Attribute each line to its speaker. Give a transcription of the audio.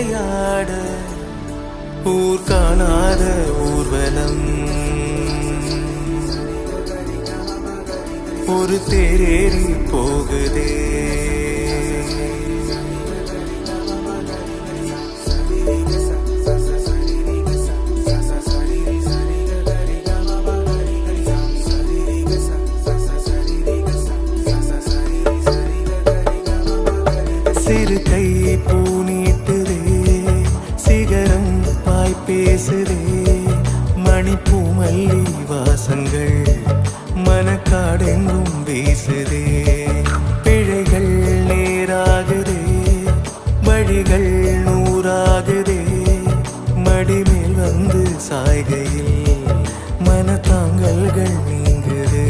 Speaker 1: விளையாட ஊர் காணாத ஊர்வலம் ஒரு தேரேறி போகுதே. சிறு கை பூநீட்டுதே, சிகரம் பாய் பேசுதே, மணிப்பூ மல்லி வாசங்கள் மனக்காடெங்கும் வீசுதே. பிழைகள் நேராகுதே, வழிகள் நூறாகுதே, மடிமேல் வந்து சாய்கையில் மனத்தாங்கல்கள் நீங்குதே.